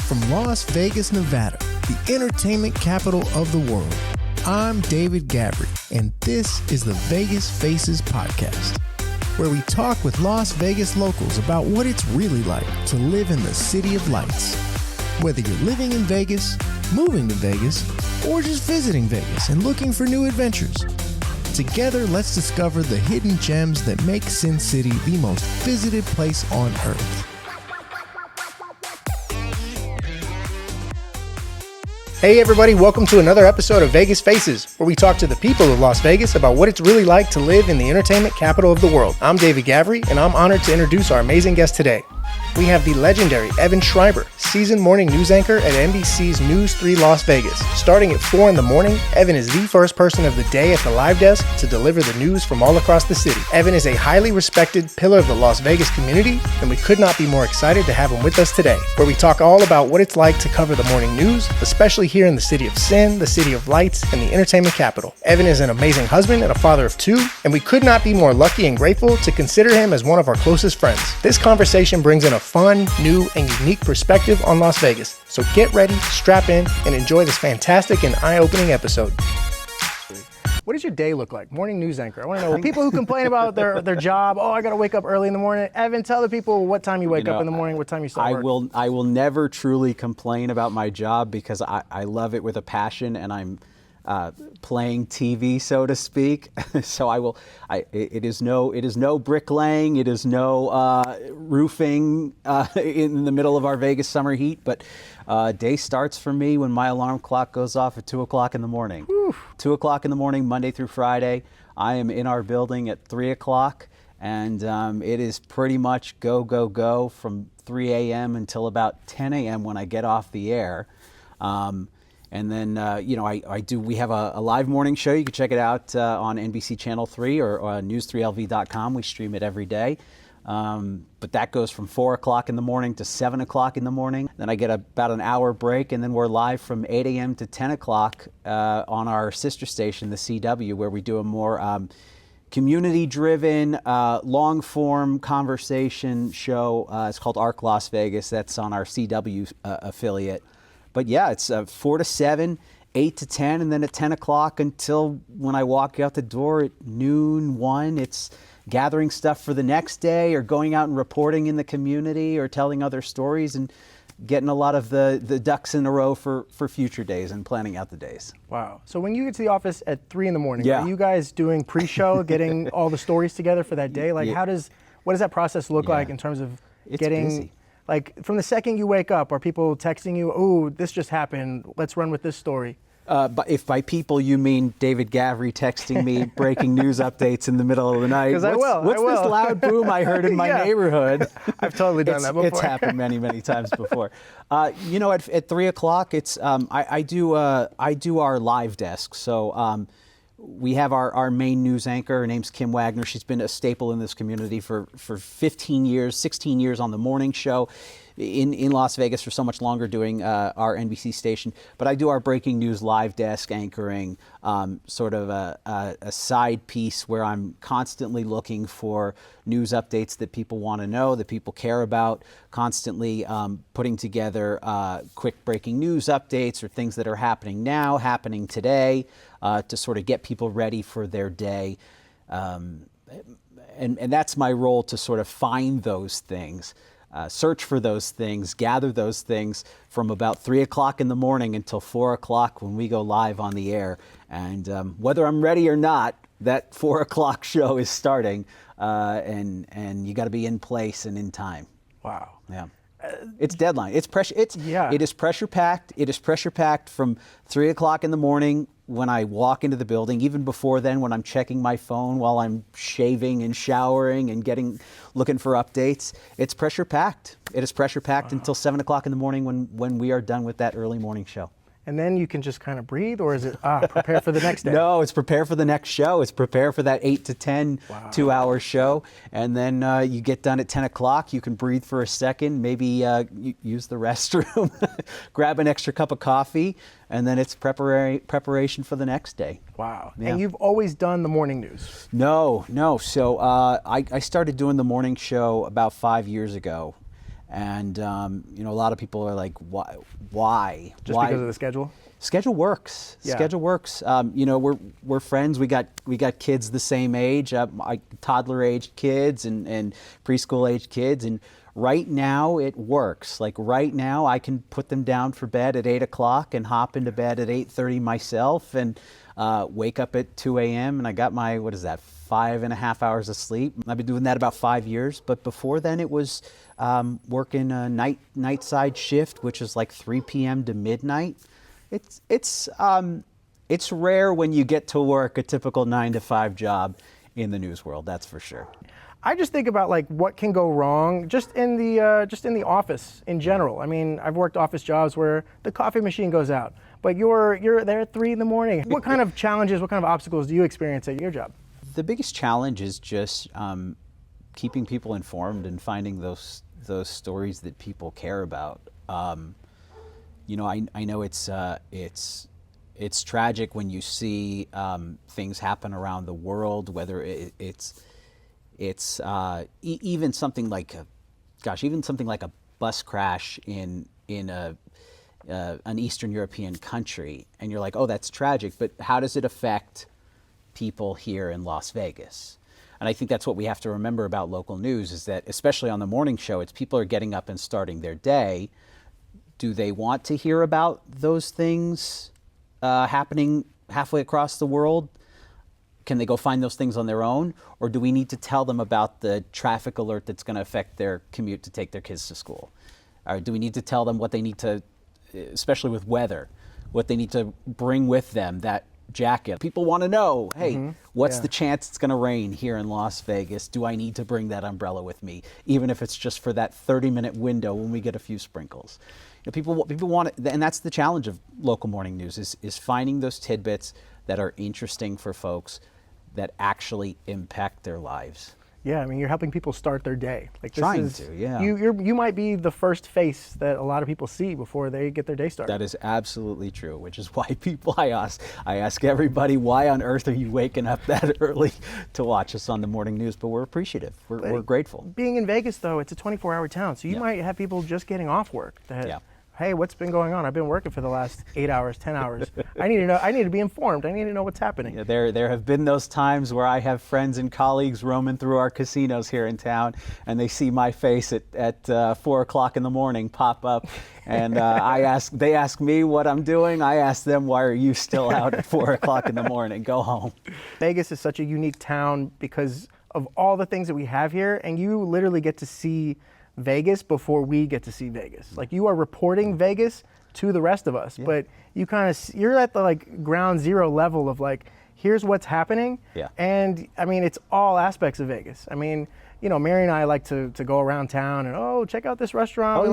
From Las Vegas, Nevada, the entertainment capital of the world, I'm David Gavri, and this is the Vegas Faces podcast, where we talk with Las Vegas locals about what it's really like to live in the City of Lights. Whether you're living in Vegas, moving to Vegas, or just visiting Vegas and looking for new adventures, together let's discover the hidden gems that make Sin City the most visited place on earth. Hey everybody, welcome to another episode of Vegas Faces, where we talk to the people of Las Vegas about what it's really like to live in the entertainment capital of the world. I'm David Gavri, and I'm honored to introduce our amazing guest today. We have the legendary Evan Schreiber, seasoned morning news anchor at NBC's News 3 Las Vegas. Starting at 4 in the morning, Evan is the first person of the day at the live desk to deliver the news from all across the city. Evan is a highly respected pillar of the Las Vegas community, and we could not be more excited to have him with us today, where we talk all about what it's like to cover the morning news, especially here in the City of Sin, the City of Lights, and the entertainment capital. Evan is an amazing husband and a father of two, and we could not be more lucky and grateful to consider him as one of our closest friends. This conversation brings in a fun, new, and unique perspective on Las Vegas. So get ready, strap in, and enjoy this fantastic and eye-opening episode. What does your day look like? Morning news anchor. I want to know, people who complain about their job, I got to wake up early in the morning. Evan, tell the people what time you wake up in the morning, what time you start work. I will never truly complain about my job because I love it with a passion, and I'm playing TV, so to speak. So it is no bricklaying, it is no roofing in the middle of our Vegas summer heat, but day starts for me when my alarm clock goes off at 2 o'clock in the morning. Whew. 2 o'clock in the morning, Monday through Friday. I am in our building at 3 o'clock, and it is pretty much go from 3 a.m. until about 10 a.m. when I get off the air. And then, we have a live morning show. You can check it out on NBC Channel 3 or news3lv.com. We stream it every day. But that goes from 4 o'clock in the morning to 7 o'clock in the morning. Then I get about an hour break, and then we're live from 8 a.m. to 10 o'clock on our sister station, the CW, where we do a more community-driven, long-form conversation show. It's called Arc Las Vegas. That's on our CW affiliate. But yeah, it's 4 to 7, 8 to 10, and then at 10 o'clock until when I walk out the door at noon, 1, it's gathering stuff for the next day or going out and reporting in the community or telling other stories and getting a lot of the ducks in a row for future days and planning out the days. Wow. So when you get to the office at 3 in the morning, are you guys doing pre-show, getting all the stories together for that day? Like, what does that process look like in terms of getting... busy. Like, from the second you wake up, are people texting you, oh, this just happened, let's run with this story? But if by people you mean David Gavri texting me breaking news updates in the middle of the night. Because I will. What's this loud boom I heard in my neighborhood? I've totally done that before. It's happened many times before. At 3 o'clock, it's I do our live desk. So we have our main news anchor. Her name's Kim Wagner. She's been a staple in this community for 15 years, 16 years on the morning show in Las Vegas for so much longer doing our NBC station. But I do our breaking news live desk anchoring, sort of a side piece where I'm constantly looking for news updates that people want to know, that people care about, constantly putting together quick breaking news updates or things that are happening now, happening today, to sort of get people ready for their day. And that's my role, to sort of find those things. Search for those things, gather those things from about 3 o'clock in the morning until 4 o'clock when we go live on the air. And whether I'm ready or not, that 4 o'clock show is starting, and you got to be in place and in time. Wow. Yeah. It's deadline. It is pressure packed. It is pressure packed from 3 o'clock in the morning when I walk into the building, even before then when I'm checking my phone while I'm shaving and showering and looking for updates. It's pressure packed. It is pressure packed until 7 o'clock in the morning when we are done with that early morning show. And then you can just kind of breathe, or is it prepare for the next day? No, it's prepare for the next show. It's prepare for that 8 to 10 2-hour show. And then you get done at 10 o'clock. You can breathe for a second, maybe use the restroom, grab an extra cup of coffee, and then it's preparation for the next day. Wow. Yeah. And you've always done the morning news? No. So I started doing the morning show about 5 years ago. And a lot of people are like, why? Just Why? because of the schedule? Schedule works. Yeah. Schedule works. We're friends. We got kids the same age, toddler aged kids and preschool aged kids, and right now it works. Like right now, I can put them down for bed at 8 o'clock and hop into bed at 8:30 myself, and wake up at 2 a.m. and I got my 5.5 hours of sleep. I've been doing that about 5 years, but before then it was working a night side shift, which is like 3 p.m. to midnight. It's rare when you get to work a typical 9-to-5 job in the news world. That's for sure. I just think about like what can go wrong just in the office in general. I mean, I've worked office jobs where the coffee machine goes out, but you're there at 3 a.m. What kind of challenges, what kind of obstacles do you experience at your job? The biggest challenge is just keeping people informed and finding those stories that people care about. I know it's tragic when you see things happen around the world, whether it's even something like a bus crash in an Eastern European country, and you're like, oh, that's tragic, but how does it affect people here in Las Vegas? And I think that's what we have to remember about local news, is that especially on the morning show, it's people are getting up and starting their day. Do they want to hear about those things happening halfway across the world? Can they go find those things on their own? Or do we need to tell them about the traffic alert that's going to affect their commute to take their kids to school? Or do we need to tell them what they need to, especially with weather, what they need to bring with them, that jacket? People want to know, hey, what's the chance it's going to rain here in Las Vegas? Do I need to bring that umbrella with me, even if it's just for that 30-minute window when we get a few sprinkles? People want it, and that's the challenge of local morning news, is finding those tidbits that are interesting for folks that actually impact their lives. Yeah, I mean, you're helping people start their day. Like Yeah. You might be the first face that a lot of people see before they get their day started. That is absolutely true, which is why I ask everybody, why on earth are you waking up that early to watch us on the morning news? But we're appreciative. We're grateful. Being in Vegas, though, it's a 24-hour town, so you might have people just getting off work that, hey, what's been going on? I've been working for the last 8 hours, 10 hours. I need to know. I need to be informed. I need to know what's happening. Yeah, there have been those times where I have friends and colleagues roaming through our casinos here in town, and they see my face at 4 o'clock in the morning pop up, and they ask me what I'm doing. I ask them, why are you still out at 4 o'clock in the morning? Go home. Vegas is such a unique town because of all the things that we have here, and you literally get to see Vegas before we get to see Vegas. Like, you are reporting Vegas to the rest of us, but you're at the like ground zero level of like, here's what's happening. Yeah. And I mean, it's all aspects of Vegas. I mean, Mary and I like to go around town and, check out this restaurant. We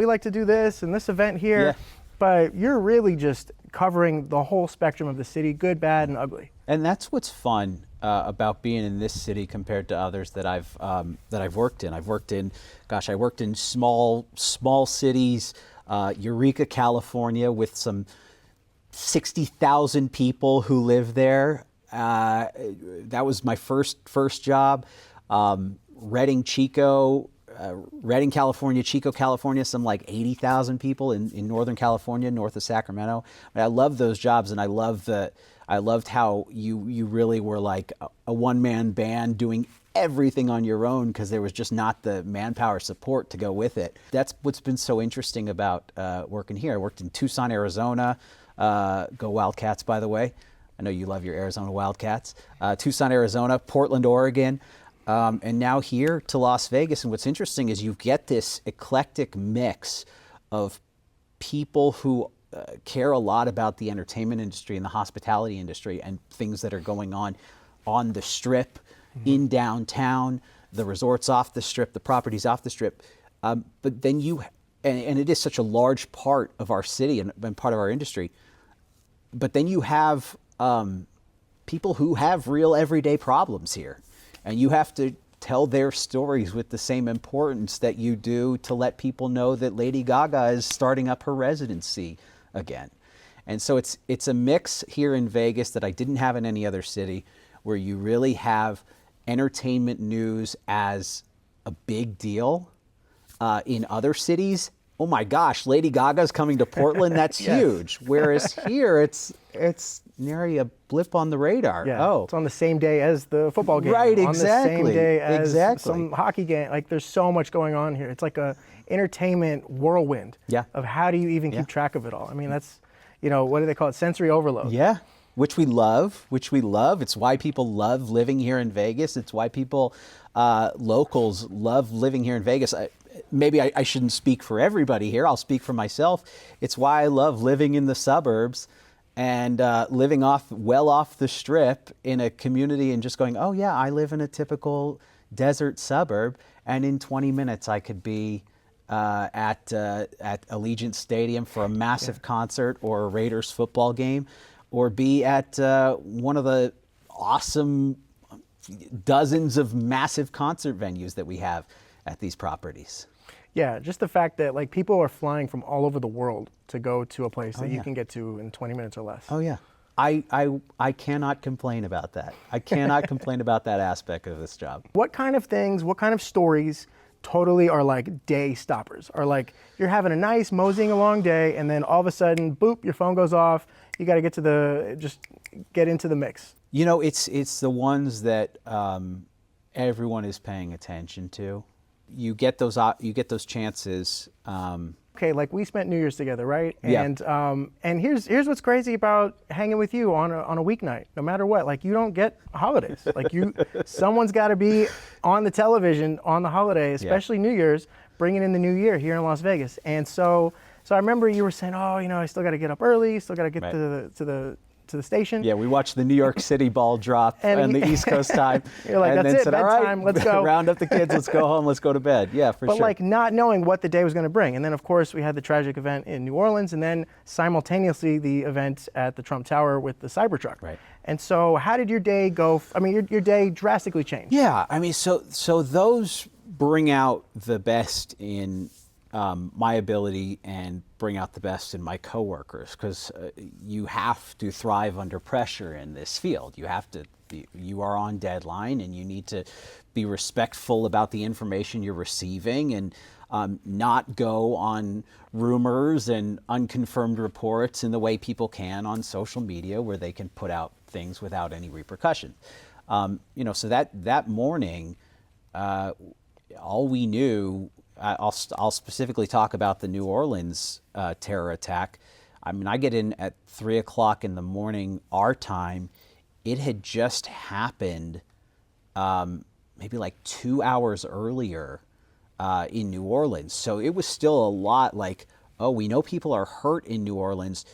like to do this and this event here. Yeah. But you're really just covering the whole spectrum of the city, good, bad, and ugly. And that's what's fun about being in this city compared to others that I've worked in. I worked in small cities, Eureka, California, with some 60,000 people who live there. That was my first job. Redding, California, Chico, California, some like 80,000 people in Northern California, north of Sacramento. I love those jobs, and I loved how you really were like a one-man band doing everything on your own because there was just not the manpower support to go with it. That's what's been so interesting about working here. I worked in Tucson, Arizona. Go Wildcats, by the way. I know you love your Arizona Wildcats. Tucson, Arizona, Portland, Oregon. And now here to Las Vegas. And what's interesting is you get this eclectic mix of people who care a lot about the entertainment industry and the hospitality industry and things that are going on the Strip, in downtown, the resorts off the Strip, the properties off the Strip. But then and it is such a large part of our city and part of our industry. But then you have people who have real everyday problems here. And you have to tell their stories with the same importance that you do to let people know that Lady Gaga is starting up her residency again. And so it's a mix here in Vegas that I didn't have in any other city, where you really have entertainment news as a big deal, In other cities, oh my gosh, Lady Gaga's coming to Portland. That's Yes. huge. Whereas here, it's nary a blip on the radar. Yeah, Oh, it's on the same day as the football game. Right, On the same exactly, day as exactly. some hockey game. Like, there's so much going on here. It's like a entertainment whirlwind. Yeah. Of how do you even keep track of it all? I mean, that's, what do they call it? Sensory overload. Yeah, which we love. It's why people love living here in Vegas. It's why people, locals, love living here in Vegas. Maybe I shouldn't speak for everybody here. I'll speak for myself. It's why I love living in the suburbs and living well off the strip in a community and just going, oh yeah, I live in a typical desert suburb, and in 20 minutes I could be at Allegiant Stadium for a massive concert or a Raiders football game, or be at one of the awesome dozens of massive concert venues that we have at these properties. Yeah, just the fact that like people are flying from all over the world to go to a place that you can get to in 20 minutes or less. Oh yeah. I cannot complain about that. I cannot complain about that aspect of this job. What kind of things, what kind of stories totally are like day stoppers? Are like you're having a nice moseying along day and then all of a sudden, boop, your phone goes off. You got to get into the mix. It's the ones that everyone is paying attention to. You get those chances. Okay, like we spent New Year's together, right? Yeah. And here's what's crazy about hanging with you on a weeknight. No matter what, like you don't get holidays. Like someone's got to be on the television on the holiday, especially New Year's, bringing in the new year here in Las Vegas. And so I remember you were saying, oh, I still got to get up early, still got to get to the station. Yeah, we watched the New York City ball drop on the East Coast time. You're like, and that's then it, said, bedtime, all right, let's go. Round up the kids, let's go home, let's go to bed. Yeah, for But sure. like not knowing what the day was going to bring. And then of course we had the tragic event in New Orleans and then simultaneously the event at the Trump Tower with the Cybertruck. Right. And so how did your day go? I mean, your day drastically changed. Yeah, I mean, so those bring out the best in my ability and bring out the best in my coworkers, because you have to thrive under pressure in this field. You are on deadline, and you need to be respectful about the information you're receiving and not go on rumors and unconfirmed reports in the way people can on social media, where they can put out things without any repercussion. So that morning, all we knew. I'll specifically talk about the New Orleans terror attack. I mean, I get in at 3 o'clock in the morning, our time. It had just happened maybe like 2 hours earlier in New Orleans. So it was still a lot like, oh, we know people are hurt in New Orleans.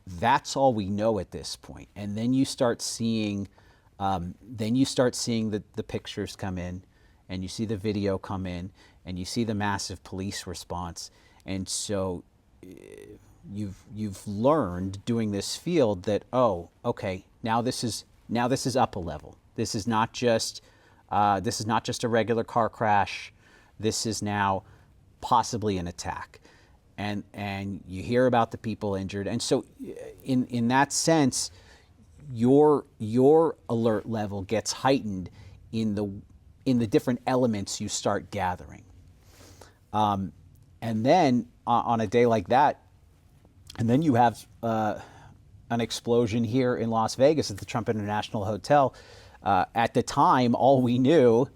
That's all we know at this point. And then you start seeing, the pictures come in, and you see the video come in, and you see the massive police response. And so you've learned doing this field that, oh, okay, now this is up a level. This is not just a regular car crash. This is now possibly an attack. And you hear about the people injured. And so in that sense, your alert level gets heightened in the different elements you start gathering. And then on a day like that, and then you have an explosion here in Las Vegas at the Trump International Hotel. At the time, all we knew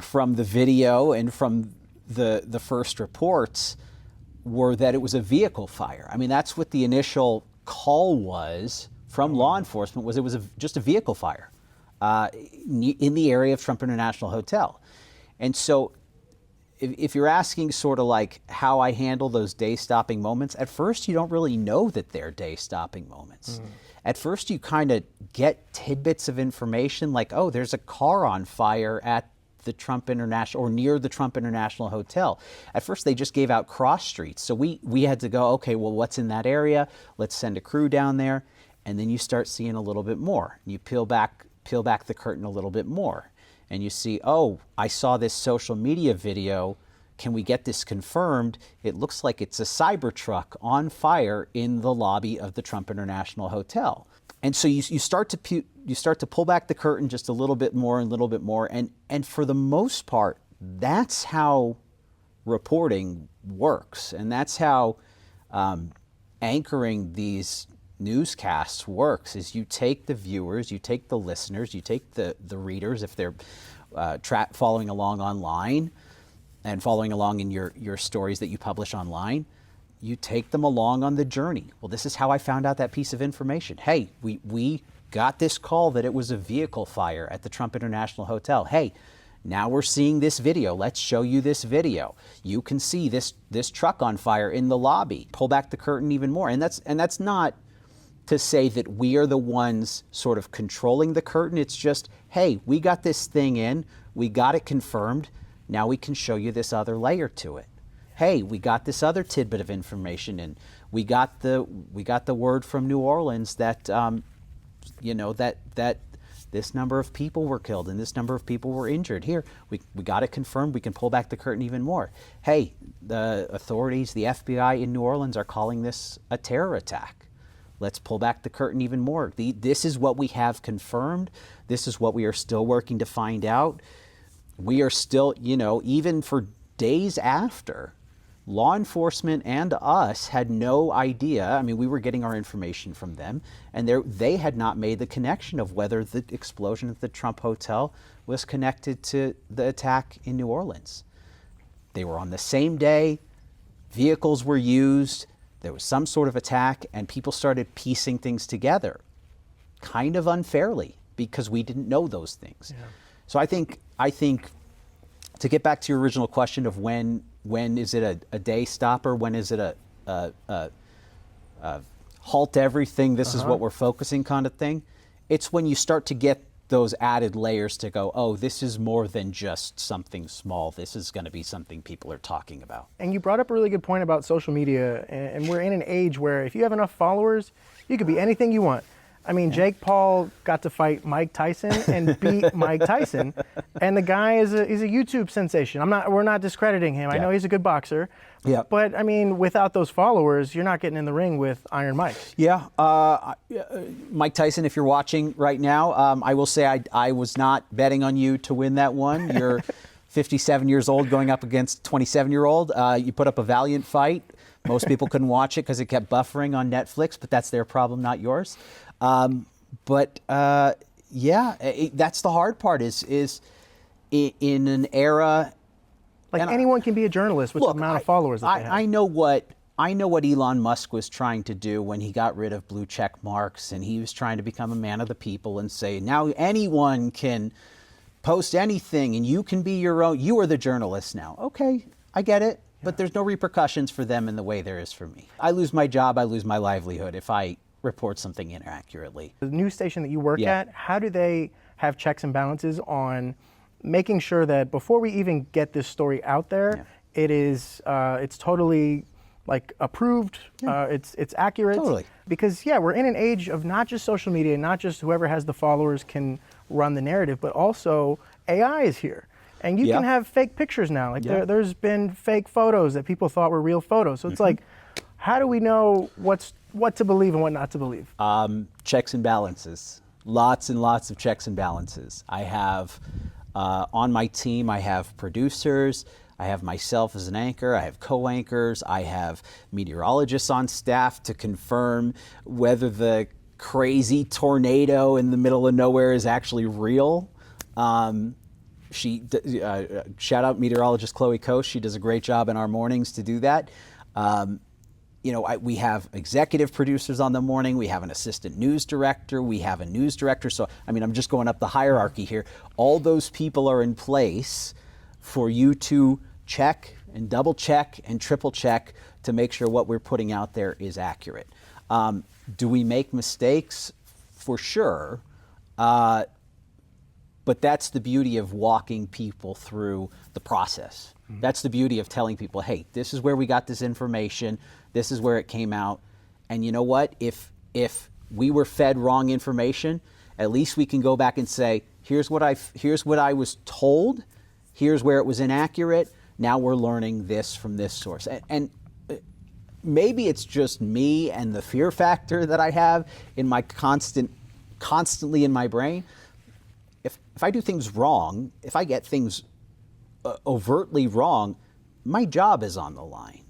from the video and from the first reports were that it was a vehicle fire. I mean, that's what the initial call was from law enforcement, was it was just a vehicle fire in the area of Trump International Hotel. And so if you're asking sort of like how I handle those day-stopping moments, at first you don't really know that they're day-stopping moments. At first you kind of get tidbits of information like, oh, there's a car on fire at the Trump International or near the Trump International Hotel. At first they just gave out cross streets. So we had to go, okay, well, what's in that area? Let's send a crew down there. And then you start seeing a little bit more. You peel back the curtain a little bit more. And you see, oh, I saw this social media video. Can we get this confirmed? It looks like it's a Cybertruck on fire in the lobby of the Trump International Hotel. And so you start to pull back the curtain just a little bit more and a little bit more. And for the most part, that's how reporting works, and that's how anchoring these newscasts works. Is you take the viewers, you take the listeners, you take the readers if they're following along online and following along in your stories that you publish online. You take them along on the journey. Well, this is how I found out that piece of information. Hey, we got this call that it was a vehicle fire at the Trump International Hotel. Hey, now we're seeing this video. Let's show you this video. You can see this truck on fire in the lobby. Pull back the curtain even more. And that's not to say that we are the ones sort of controlling the curtain. It's just, hey, we got this thing in, we got it confirmed. Now we can show you this other layer to it. Hey, we got this other tidbit of information, and we got the word from New Orleans that that this number of people were killed and this number of people were injured. Here, we got it confirmed. We can pull back the curtain even more. Hey, the authorities, the FBI in New Orleans are calling this a terror attack. Let's pull back the curtain even more. This is what we have confirmed. This is what we are still working to find out. We are still, even for days after, law enforcement and us had no idea. I mean, we were getting our information from them, and they had not made the connection of whether the explosion at the Trump Hotel was connected to the attack in New Orleans. They were on the same day, vehicles were used, there was some sort of attack, and people started piecing things together, kind of unfairly, because we didn't know those things. Yeah. So I think to get back to your original question of when is it a day stopper? When is it a halt everything? This is what we're focusing kind of thing. It's when you start to get those added layers to go, oh, this is more than just something small. This is going to be something people are talking about. And you brought up a really good point about social media. And we're in an age where if you have enough followers, you could be anything you want. I mean, Jake Paul got to fight Mike Tyson and beat Mike Tyson, and the guy is a YouTube sensation. We're not discrediting him. I know he's a good boxer. Yeah. But I mean, without those followers, you're not getting in the ring with Iron Mike. Yeah. Mike Tyson, if you're watching right now, I will say I was not betting on you to win that one. You're 57 years old going up against 27-year-old. You put up a valiant fight. Most people couldn't watch it because it kept buffering on Netflix, but that's their problem, not yours. That's the hard part is in an era. Like anyone can be a journalist with the amount of followers that they have. I know what Elon Musk was trying to do when he got rid of blue check marks, and he was trying to become a man of the people and say, now anyone can post anything and you can be your own, you are the journalist now. Okay, I get it. But there's no repercussions for them in the way there is for me. I lose my job, I lose my livelihood if I report something inaccurately. The news station that you work at, how do they have checks and balances on making sure that before we even get this story out there, it's totally like approved, it's accurate? Totally. Because we're in an age of not just social media, not just whoever has the followers can run the narrative, but also AI is here. And you can have fake pictures now. Like there's been fake photos that people thought were real photos. So it's like, how do we know what to believe and what not to believe? Checks and balances. Lots and lots of checks and balances. I have, on my team, I have producers. I have myself as an anchor. I have co-anchors. I have meteorologists on staff to confirm whether the crazy tornado in the middle of nowhere is actually real. Shout out meteorologist Chloe Koch. She does a great job in our mornings to do that. We have executive producers on the morning. We have an assistant news director. We have a news director. So, I'm just going up the hierarchy here. All those people are in place for you to check and double check and triple check to make sure what we're putting out there is accurate. Do we make mistakes? For sure. But that's the beauty of walking people through the process. Mm-hmm. That's the beauty of telling people, hey, this is where we got this information. This is where it came out. And you know what? If we were fed wrong information, at least we can go back and say, here's what I was told. Here's where it was inaccurate. Now we're learning this from this source. And maybe it's just me and the fear factor that I have in my constantly in my brain. If I do things wrong, if I get things overtly wrong, my job is on the line.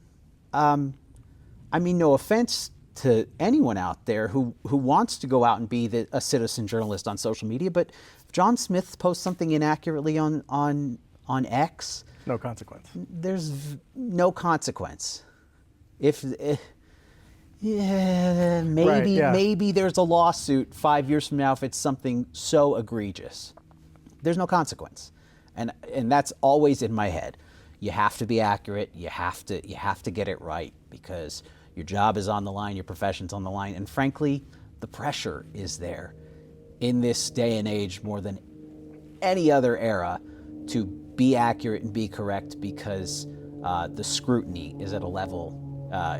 I mean, no offense to anyone out there who wants to go out and be a citizen journalist on social media, but if John Smith posts something inaccurately on X, No consequence. there's no consequence. Maybe there's a lawsuit 5 years from now if it's something so egregious. There's no consequence, and that's always in my head. You have to be accurate. You have to get it right, because your job is on the line, your profession's on the line, and frankly, the pressure is there in this day and age more than any other era to be accurate and be correct, because the scrutiny is at a level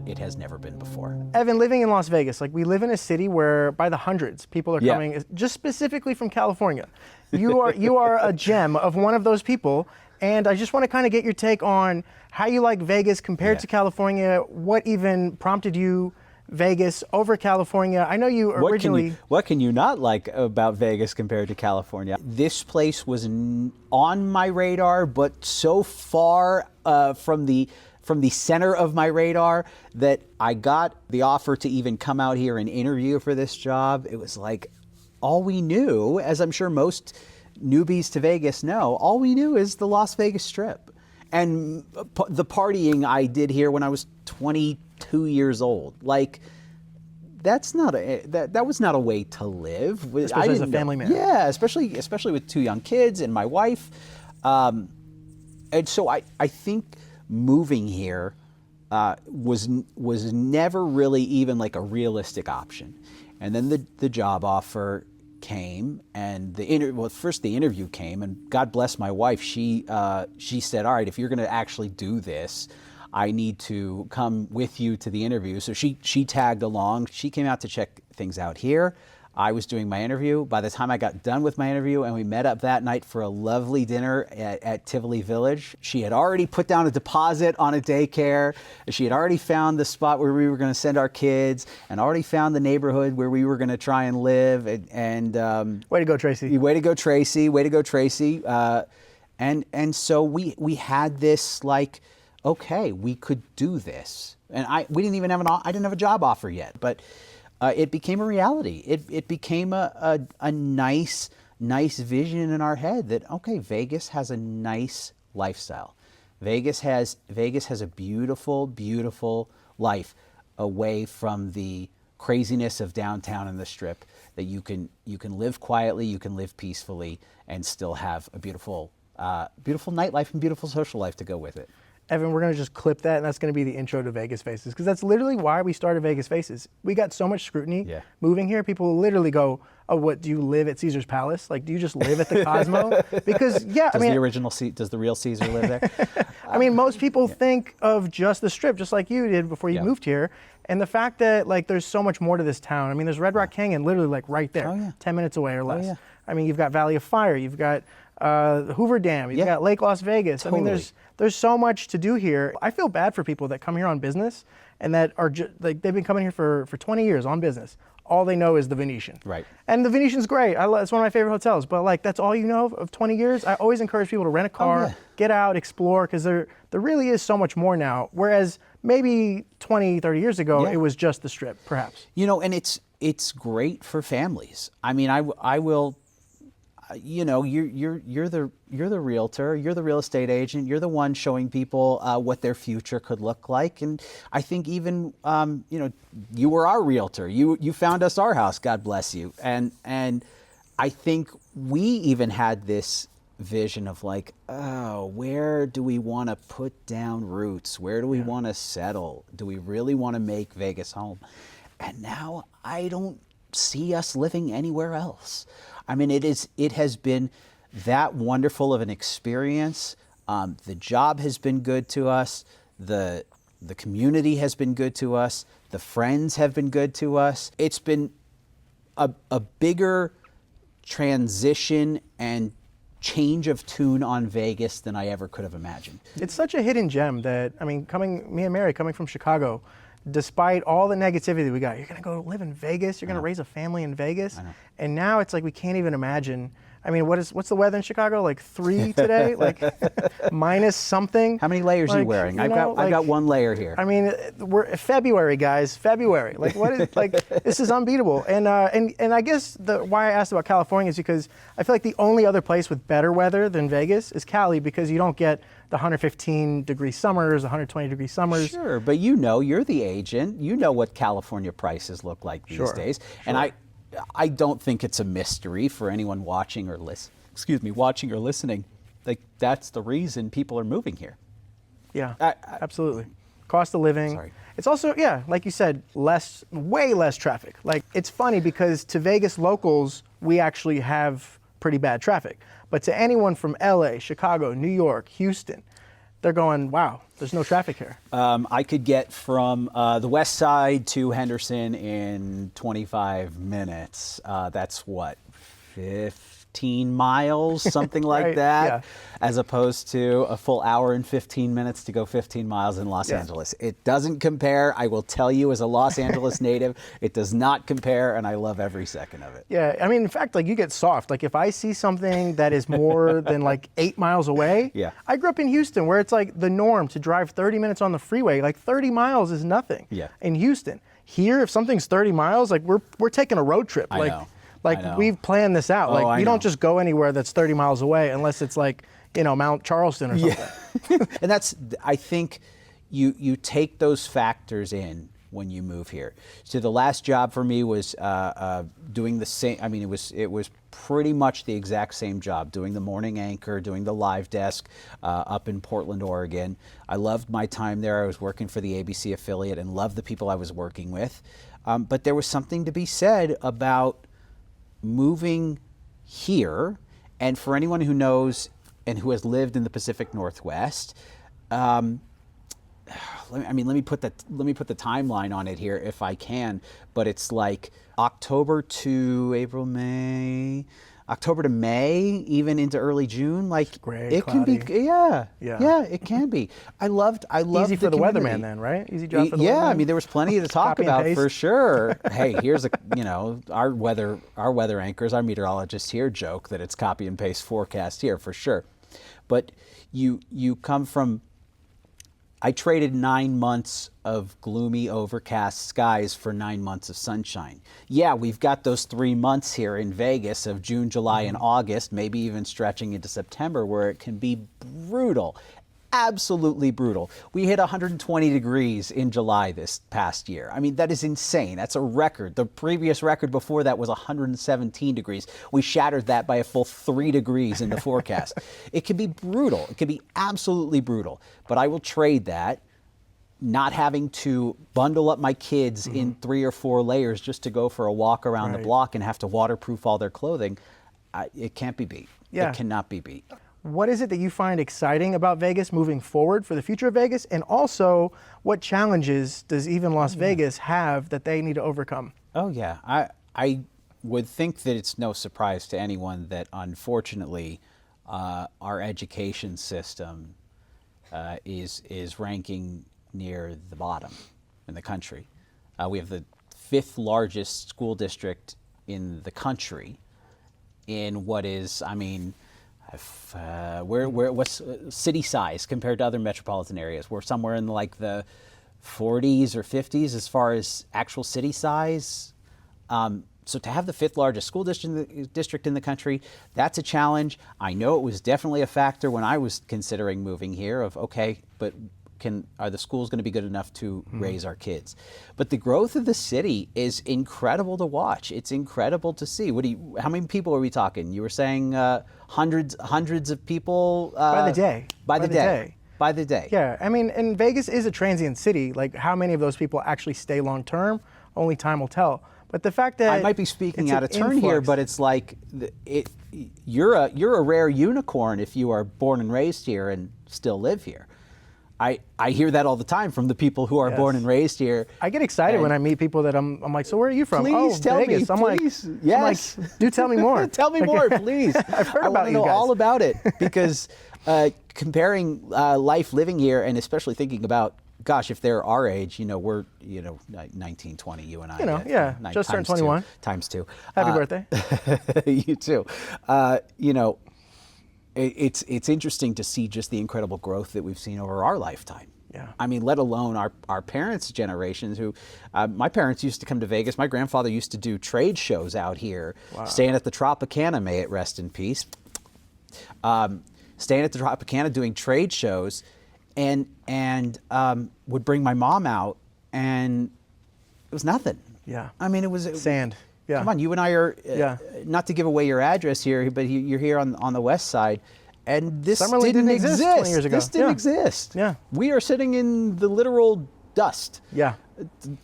it has never been before. Evan, living in Las Vegas, like we live in a city where by the hundreds people are coming, just specifically from California. You are a gem of one of those people, and I just want to kind of get your take on how you like Vegas compared to California. What even prompted you Vegas over California? I know you originally... What can you not like about Vegas compared to California? This place was on my radar, but so far from the center of my radar that I got the offer to even come out here and interview for this job. It was like, all we knew, as I'm sure most newbies to Vegas know, all we knew is the Las Vegas Strip. And the partying I did here when I was 22 years old. Like, that's not that was not a way to live. Especially as a family man. Yeah, especially with 2 young kids and my wife. And so I think moving here was never really even like a realistic option. And then the job offer came, and first the interview came, and God bless my wife. She said, all right, if you're going to actually do this, I need to come with you to the interview. So she tagged along. She came out to check things out here. I was doing my interview. By the time I got done with my interview and we met up that night for a lovely dinner at Tivoli Village, she had already put down a deposit on a daycare. She had already found the spot where we were going to send our kids, and already found the neighborhood where we were going to try and live. And way to go, Tracy. Way to go, Tracy. Way to go, Tracy. And so we had this like, okay, we could do this. And I didn't have a job offer yet, but it became a reality. It became a nice vision in our head that, okay, Vegas has a nice lifestyle. Vegas has a beautiful life away from the craziness of downtown and the Strip, that you can live quietly, you can live peacefully, and still have a beautiful nightlife and beautiful social life to go with it. Evan, we're going to just clip that, and that's going to be the intro to Vegas Faces, because that's literally why we started Vegas Faces. We got so much scrutiny moving here. People literally go, oh, what, do you live at Caesar's Palace? Like, do you just live at the Cosmo? Because, does the real Caesar live there? I mean, most people think of just the Strip, just like you did before you moved here. And the fact that, like, there's so much more to this town. I mean, there's Red Rock Canyon literally, like, right there, 10 minutes away or less. I mean, you've got Valley of Fire, you've got the Hoover Dam, you've got Lake Las Vegas. Totally. I mean, there's so much to do here. I feel bad for people that come here on business and that are like, they've been coming here for 20 years on business. All they know is the Venetian. Right. And the Venetian's great. It's one of my favorite hotels. But like, that's all you know of 20 years. I always encourage people to rent a car, get out, explore, because there really is so much more now. Whereas maybe 20, 30 years ago, it was just the Strip, perhaps. You know, and it's great for families. I mean, I will. You know, you're the realtor, you're the real estate agent, you're the one showing people what their future could look like. And I think even you were our realtor. You found us our house. God bless you. And I think we even had this vision of like, oh, where do we want to put down roots? Where do we want to settle? Do we really want to make Vegas home? And now I don't see us living anywhere else. I mean, it has been that wonderful of an experience. The job has been good to us. The community has been good to us. The friends have been good to us. It's been a bigger transition and change of tune on Vegas than I ever could have imagined. It's such a hidden gem that, I mean, me and Mary coming from Chicago, despite all the negativity we got, you're going to go live in Vegas, you're going to raise a family in Vegas. And now it's like we can't even imagine I mean, what's the weather in Chicago? Like 3 today? Like minus something? How many layers are you wearing? I've got one layer here. I mean, we're February, guys. February. Like what is this is unbeatable. And I guess why I asked about California is because I feel like the only other place with better weather than Vegas is Cali, because you don't get the 115-degree summers, 120-degree summers. Sure, but you're the agent. You know what California prices look like these days. Sure. And I don't think it's a mystery for anyone watching or listening. Like, that's the reason people are moving here. Yeah, absolutely. Cost of living. Sorry. It's also, like you said, way less traffic. Like, it's funny because to Vegas locals, we actually have pretty bad traffic. But to anyone from LA, Chicago, New York, Houston, they're going, wow, there's no traffic here. I could get from the west side to Henderson in 25 minutes. That's what, 15 miles, something like right, that, yeah. As opposed to a full hour and 15 minutes to go 15 miles in Los Angeles. It doesn't compare. I will tell you, as a Los Angeles native, it does not compare, and I love every second of it. Yeah, I mean, in fact, like, you get soft. Like, if I see something that is more than like 8 miles away, I grew up in Houston, where it's like the norm to drive 30 minutes on the freeway. Like, 30 miles is nothing in Houston. Here, if something's 30 miles, like, we're taking a road trip. I know. We've planned this out. Like, you don't just go anywhere that's 30 miles away unless it's like, Mount Charleston or something. Yeah. And I think you take those factors in when you move here. So the last job for me was doing the same. I mean, it was pretty much the exact same job, doing the morning anchor, doing the live desk up in Portland, Oregon. I loved my time there. I was working for the ABC affiliate and loved the people I was working with. But there was something to be said about moving here, and for anyone who knows and who has lived in the Pacific Northwest, let me put the timeline on it here if I can, but it's like October to May, even into early June. Like, great, it cloudy. Can be, yeah, it can be. I loved easy for the weatherman then, right? Easy job for the weatherman. Yeah, I mean, there was plenty to talk about for sure. Hey, here's our weather anchors, our meteorologists here joke that it's copy and paste forecast here for sure. But you come from, I traded 9 months of gloomy, overcast skies for 9 months of sunshine. Yeah, we've got those 3 months here in Vegas of June, July, and August, maybe even stretching into September, where it can be brutal, absolutely brutal. We hit 120 degrees in July this past year. I mean, that is insane. That's a record. The previous record before that was 117 degrees. We shattered that by a full 3 degrees in the forecast. It can be brutal. It can be absolutely brutal. But I will trade that, not having to bundle up my kids in 3 or 4 layers just to go for a walk around the block and have to waterproof all their clothing. It can't be beat. Yeah. It cannot be beat. What is it that you find exciting about Vegas moving forward for the future of Vegas? And also, what challenges does even Las Vegas have that they need to overcome? Oh, yeah. I would think that it's no surprise to anyone that, unfortunately, our education system is ranking near the bottom in the country. We have the 5th largest school district in the country in what is, I mean, what's city size compared to other metropolitan areas? We're somewhere in like the 40s or 50s as far as actual city size. So to have the 5th largest school district in the country, that's a challenge. I know it was definitely a factor when I was considering moving here of, okay, but are the schools going to be good enough to raise our kids? But the growth of the city is incredible to watch. It's incredible to see. How many people are we talking? You were saying hundreds of people by the day. By the day. Yeah, I mean, and Vegas is a transient city. Like, how many of those people actually stay long term? Only time will tell. But the fact that I might be speaking out of turn here, but it's like you're a rare unicorn if you are born and raised here and still live here. I hear that all the time from the people who are born and raised here. I get excited when I meet people that I'm like, so where are you from? Please tell Vegas. me. Please. Yes. I'm like, do tell me more. Tell me more, please. I've heard I about want to know you guys. all about it because comparing life living here and especially thinking about gosh, if they're our age, we're 19, 20, you and I. Just turned 21. Times two. Happy birthday. You too. It's interesting to see just the incredible growth that we've seen over our lifetime. Yeah. I mean, let alone our parents' generations who, my parents used to come to Vegas. My grandfather used to do trade shows out here, staying at the Tropicana, may it rest in peace. Staying at the Tropicana doing trade shows and would bring my mom out and it was nothing. Yeah. I mean, it was sand. Yeah. Come on, you and I are, not to give away your address here, but you're here on the west side. And this didn't exist 20 years ago. This didn't exist. Yeah. We are sitting in the literal dust. Yeah.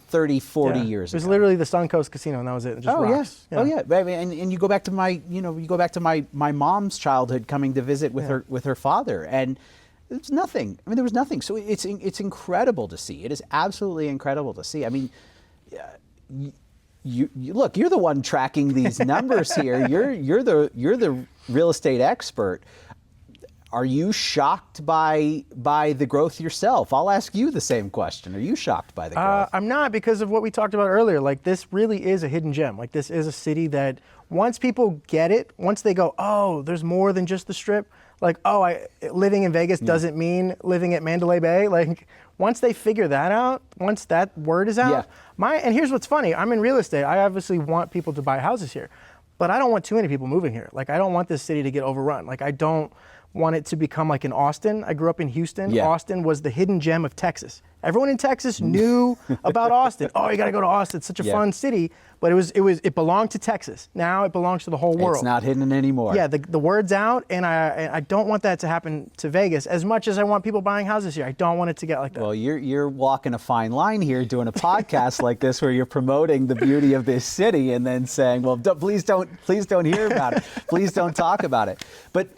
30, 40 years ago. It was literally the Suncoast Casino, and that was it. Just rocks. Yeah. Oh yeah. And you go back to my mom's childhood, coming to visit with her father, and there's nothing. I mean, there was nothing. So it's incredible to see. It is absolutely incredible to see. I mean, you look. You're the one tracking these numbers here. You're the real estate expert. Are you shocked by the growth yourself? I'll ask you the same question. Are you shocked by the growth? I'm not, because of what we talked about earlier. Like, this really is a hidden gem. Like, this is a city that once people get it, once they go, oh, there's more than just the Strip. Like, living in Vegas doesn't mean living at Mandalay Bay. Like, once they figure that out, once that word is out, and here's what's funny. I'm in real estate. I obviously want people to buy houses here, but I don't want too many people moving here. Like, I don't want this city to get overrun. Like, I don't want it to become like in Austin. I grew up in Houston. Yeah. Austin was the hidden gem of Texas. Everyone in Texas knew about Austin. Oh, you got to go to Austin. It's such a fun city. But it belonged to Texas. Now it belongs to the whole world. It's not hidden anymore. Yeah, the word's out, and I don't want that to happen to Vegas as much as I want people buying houses here. I don't want it to get like that. Well, you're walking a fine line here, doing a podcast like this, where you're promoting the beauty of this city, and then saying, "Well, please don't hear about it. Please don't talk about it." But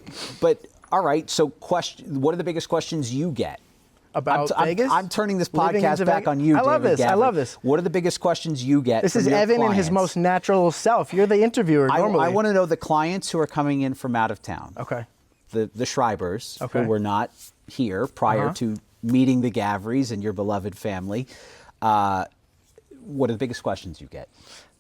all right. So, what are the biggest questions you get? About Vegas? I'm turning this podcast back on you, I love David this. Gavri. I love this. What are the biggest questions you get? This from is your Evan clients? in his most natural self. You're the interviewer normally. I want to know the clients who are coming in from out of town. Okay. The Schreibers, who were not here prior to meeting the Gavris and your beloved family. What are the biggest questions you get?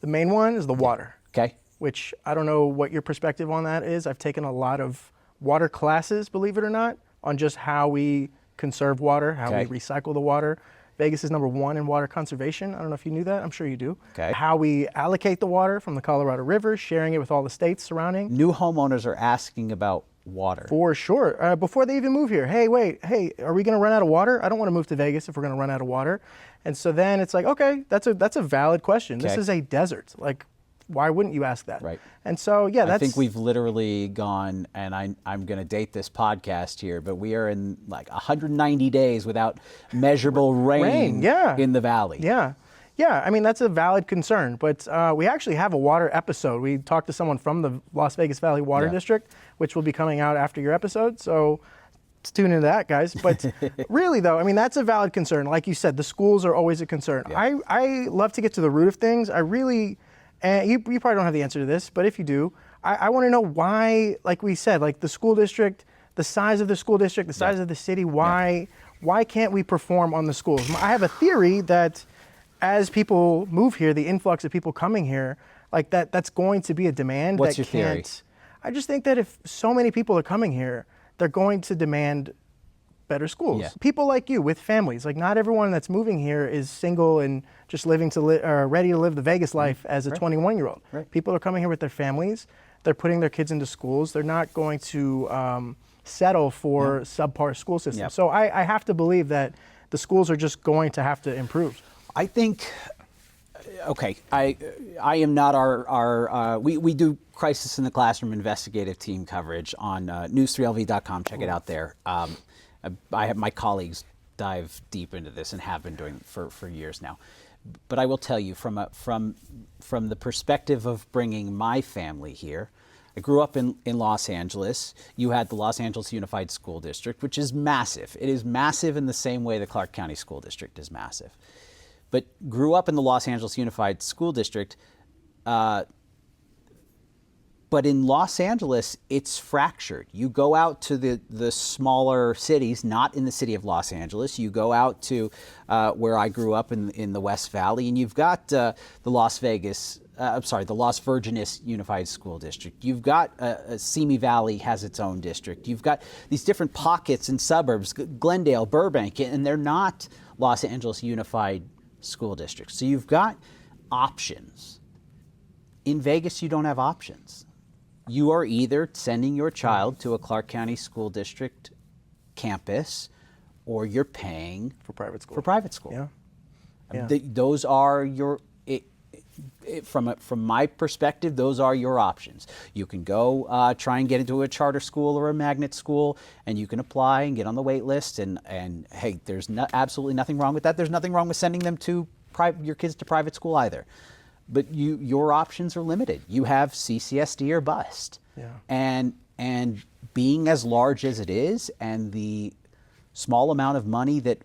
The main one is the water. Okay. Which I don't know what your perspective on that is. I've taken a lot of water classes, believe it or not, on just how we conserve water, how we recycle the water. Vegas is #1 in water conservation. I don't know if you knew that. I'm sure you do. Okay. How we allocate the water from the Colorado River, sharing it with all the states surrounding. New homeowners are asking about water. For sure. Before they even move here. Hey, are we going to run out of water? I don't want to move to Vegas if we're going to run out of water. And so then it's like, okay, that's a valid question. This is a desert. Like, why wouldn't you ask that? Right. And so, I think we've literally gone, and I'm going to date this podcast here, but we are in like 190 days without measurable rain in the valley. Yeah. Yeah, I mean, that's a valid concern, but we actually have a water episode. We talked to someone from the Las Vegas Valley Water District, which will be coming out after your episode, so tune into that, guys. But really, though, I mean, that's a valid concern. Like you said, the schools are always a concern. Yeah. I love to get to the root of things. I really... And you probably don't have the answer to this, but if you do, I want to know why, like we said, like the school district, the size of the school district, the size of the city, why can't we perform on the schools? I have a theory that as people move here, the influx of people coming here, like that's going to be a demand. What's your theory? I just think that if so many people are coming here, they're going to demand better schools. Yeah. People like you with families. Like, not everyone that's moving here is single and just ready to live the Vegas life as a 21-year-old. Right. People are coming here with their families. They're putting their kids into schools. They're not going to settle for subpar school systems. Yep. So I have to believe that the schools are just going to have to improve. I think, okay, I am not we do Crisis in the Classroom investigative team coverage on news3lv.com. Check it out there. I have my colleagues dive deep into this and have been doing for years now. But I will tell you, from the perspective of bringing my family here, I grew up in Los Angeles. You had the Los Angeles Unified School District, which is massive. It is massive in the same way the Clark County School District is massive. But grew up in the Los Angeles Unified School District, But in Los Angeles, it's fractured. You go out to the smaller cities, not in the city of Los Angeles. You go out to where I grew up in the West Valley, and you've got the Las Virgenes Unified School District. You've got Simi Valley has its own district. You've got these different pockets and suburbs, Glendale, Burbank, and they're not Los Angeles Unified School Districts. So you've got options. In Vegas, you don't have options. You are either sending your child to a Clark County School District campus, or you're paying For private school. Yeah. Yeah. From my perspective, those are your options. You can go try and get into a charter school or a magnet school, and you can apply and get on the wait list. And hey, there's absolutely nothing wrong with that. There's nothing wrong with sending them to your kids to private school either. But your options are limited. You have CCSD or bust. Yeah. And being as large as it is, and the small amount of money that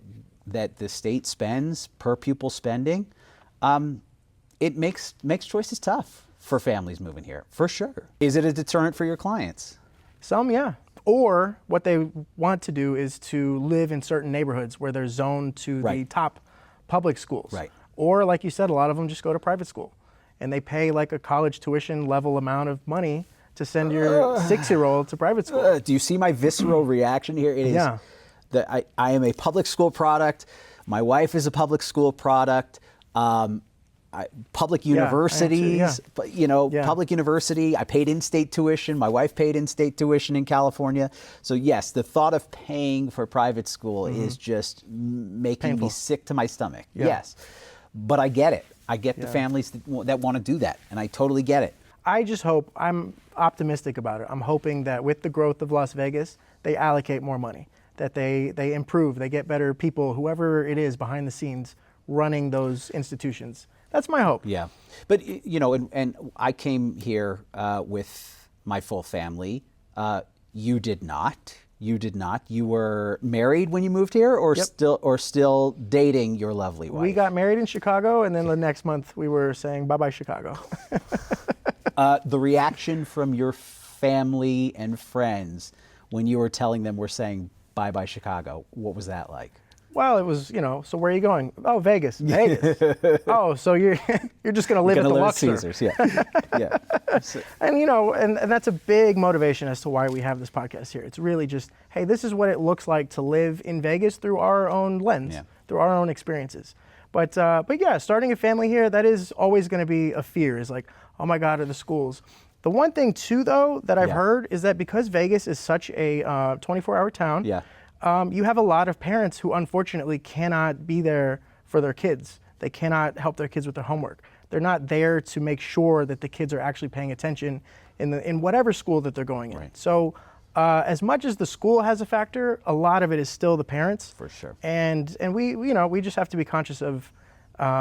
the state spends per pupil spending, it makes choices tough for families moving here, for sure. Is it a deterrent for your clients? Some, yeah. Or what they want to do is to live in certain neighborhoods where they're zoned to the top public schools. Right. Or, like you said, a lot of them just go to private school, and they pay like a college tuition level amount of money to send your 6-year-old to private school. Do you see my visceral reaction here? It is that I am a public school product. My wife is a public school product. Public universities, public university. I paid in-state tuition. My wife paid in-state tuition in California. So yes, the thought of paying for private school is just making me sick to my stomach. Yeah. Yes, but I get it. I get the families that want to do that, and I totally get it. I just hope, I'm optimistic about it. I'm hoping that with the growth of Las Vegas, they allocate more money, that they improve, they get better people, whoever it is behind the scenes running those institutions. That's my hope. Yeah, but and I came here with my full family. You did not. You did not. You were married when you moved here, or still dating your lovely wife? We got married in Chicago, and then the next month we were saying bye-bye Chicago. The reaction from your family and friends when you were telling them we're saying bye-bye Chicago, what was that like? Well, it was, so where are you going? Oh, Vegas. Vegas. Oh, so you're just going to live at the Luxor. Caesars, yeah. Yeah. And, and that's a big motivation as to why we have this podcast here. It's really just, hey, this is what it looks like to live in Vegas through our own lens, through our own experiences. But yeah, starting a family here, that is always going to be a fear, is like, oh my God, are the schools. The one thing too, though, that I've heard is that because Vegas is such a 24-hour town, you have a lot of parents who unfortunately cannot be there for their kids. They cannot help their kids with their homework. They're not there to make sure that the kids are actually paying attention in whatever school that they're going in. Right. So as much as the school has a factor, a lot of it is still the parents. For sure. And we just have to be conscious of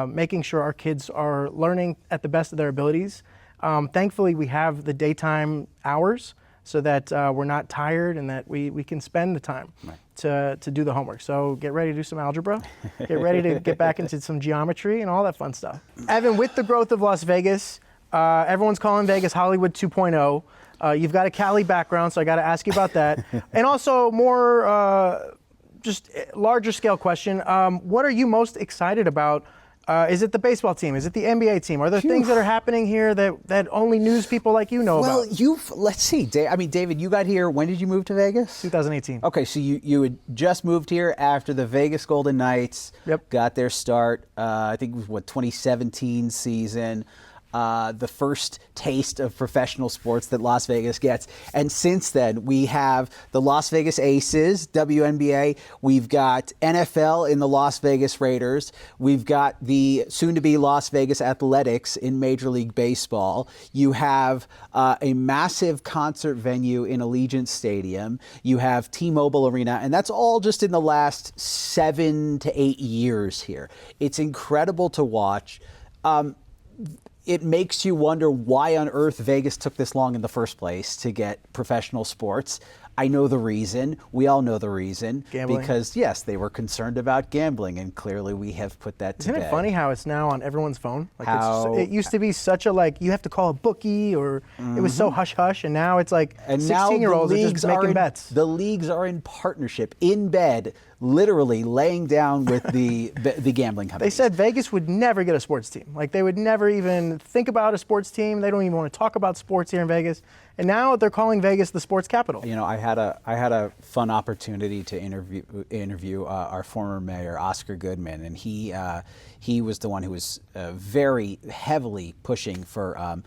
making sure our kids are learning at the best of their abilities. Thankfully, we have the daytime hours so that we're not tired and that we can spend the time to do the homework. So get ready to do some algebra, get ready to get back into some geometry and all that fun stuff. Evan, with the growth of Las Vegas, everyone's calling Vegas Hollywood 2.0. You've got a Cali background, so I got to ask you about that. And also more just larger scale question, what are you most excited about? Is it the baseball team? Is it the NBA team? Are there things that are happening here that only news people like you know about? Well, let's see. David, you got here, when did you move to Vegas? 2018. Okay, so you had just moved here after the Vegas Golden Knights got their start, I think it was, 2017 season. The first taste of professional sports that Las Vegas gets. And since then, we have the Las Vegas Aces, WNBA. We've got NFL in the Las Vegas Raiders. We've got the soon-to-be Las Vegas Athletics in Major League Baseball. You have a massive concert venue in Allegiant Stadium. You have T-Mobile Arena. And that's all just in the last 7 to 8 years here. It's incredible to watch. It makes you wonder why on earth Vegas took this long in the first place to get professional sports. I know the reason. We all know the reason. Gambling. Because, yes, they were concerned about gambling, and clearly we have put that to bed. Isn't it funny how it's now on everyone's phone? Like it used to be such a, like, you have to call a bookie, or it was so hush-hush, and now it's like 16-year-olds are just making bets. The leagues are in partnership, in bed, literally laying down with the gambling companies. They said Vegas would never get a sports team. Like, they would never even think about a sports team. They don't even want to talk about sports here in Vegas. And now they're calling Vegas the sports capital. You know, I had a fun opportunity to interview our former mayor, Oscar Goodman, and he was the one who was very heavily pushing for